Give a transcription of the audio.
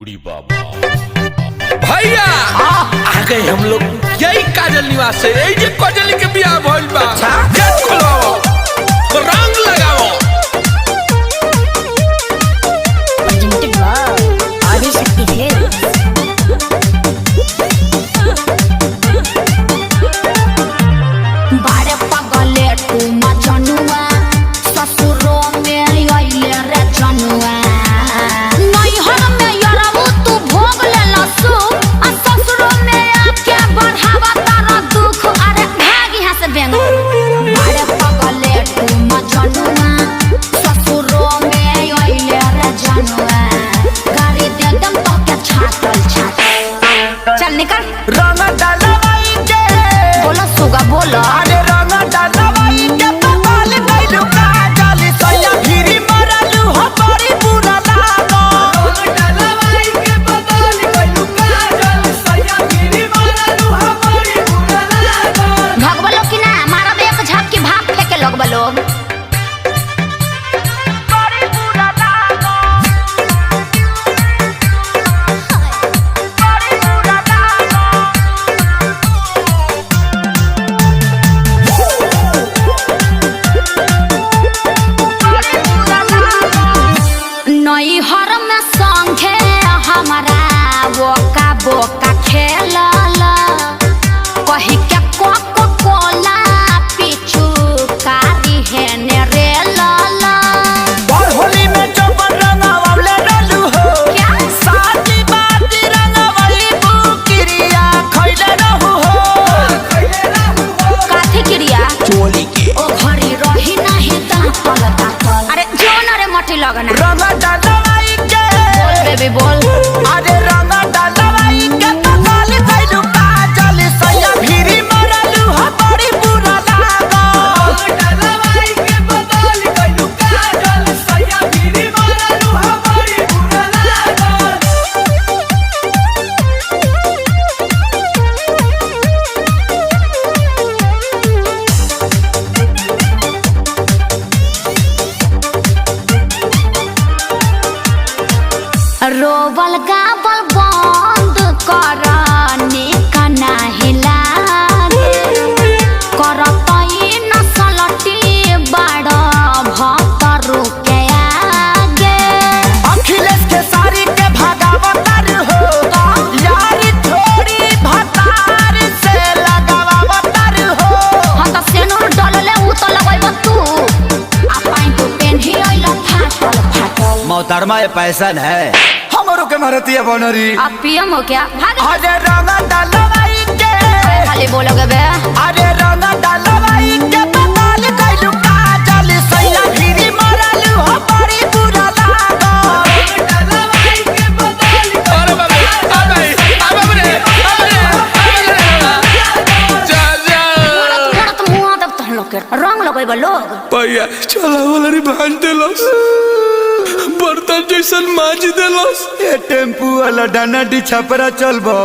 बुढ़ी बाबा भैया आ गए हम लोग। यही काजल निवास है, यही जो काजल के बियाह भइल बा। गेट खोलवाओ, रंग लगाओ। बारे पगले तू मजनुआ ससुरो में आइले रे जनुआ नैहर में यरबू तू भोग ले लसु आ ससुरो में आके बढ़ावा तारा दुख। अरे भाग यहाँ से बेंग। बारे पगले तू मजनुआ ससुरो में आइले रे जनुआ गाड़ी दे दम तो के छातल छातल। चल निकल। रंग डालवाई के बोलो सुगा बोलो। अरे रंग डालवाई के पपाल गइलु काजल सैया भिरी मरलु हो बड़ी बुरा लागो। रंग डालवाई के पपाल गइलु काजल सैया भिरी मरलु हो बड़ी बुरा लागो। भगवा लोग की ना मारा एक झपकी भाग फेंके लोग बलोग। बड़ी बुरा लागो, बड़ी बुरा लागो। नैहर में संगे हमारा बोका बोका खेलल कही के कोको कोला पीछू कारी है ने रे लाला। और होली में चौपन रंगावले रहलु हो क्या साथी बाती रंगावली बुकिरिया खइले रहू हो काथी क्रिया चोली के ओ घड़ी रही नहीं दांतल दांतल। अरे जोन रे मटी लगना। रंग डालवाई के बोल बेबी बोल। अरे रंग डालवाई के पकाल गइलु काजल सैया भिरी मरलु हो बड़ी बुरा लागो। रंग डालवाई के पकाल गइलु काजल सैया भिरी मरलु हो बड़ी बुरा लागो। रोबल गाबल बंद कर निकना हिलागे करतई नसलटी बड़ भतरू के आगे। अखिलेश के सारी के भागावतर हो यारी थोड़ी भतार से लगावतर हो। हम तो सेनुर डलले उ तो लगैब तू आ पाइन तू पेन्ही अइल फाटल फाटल। मोहतरमा ये पैसन है हमरो के मारती बनरी। अब पीएम हो क्या भाग। अरे रंग डालवाई के खाली बोलोगे बे। अरे रंग डालवाई के पकाल गइलु काजल सैया भिरी मरलु हो बड़ी बुरा लागो। रंग डालवाई के पकाल अरे बाबा आ भाई आ बाबा रे जा जा तुरंत मुंह दब तहन लोग के रंग लगैब लोग। भैया चला वाला रे भांज देलस, बर्तन जैसन माज देलस। ये टेम्पू वाला डाना डी छपरा चलबो।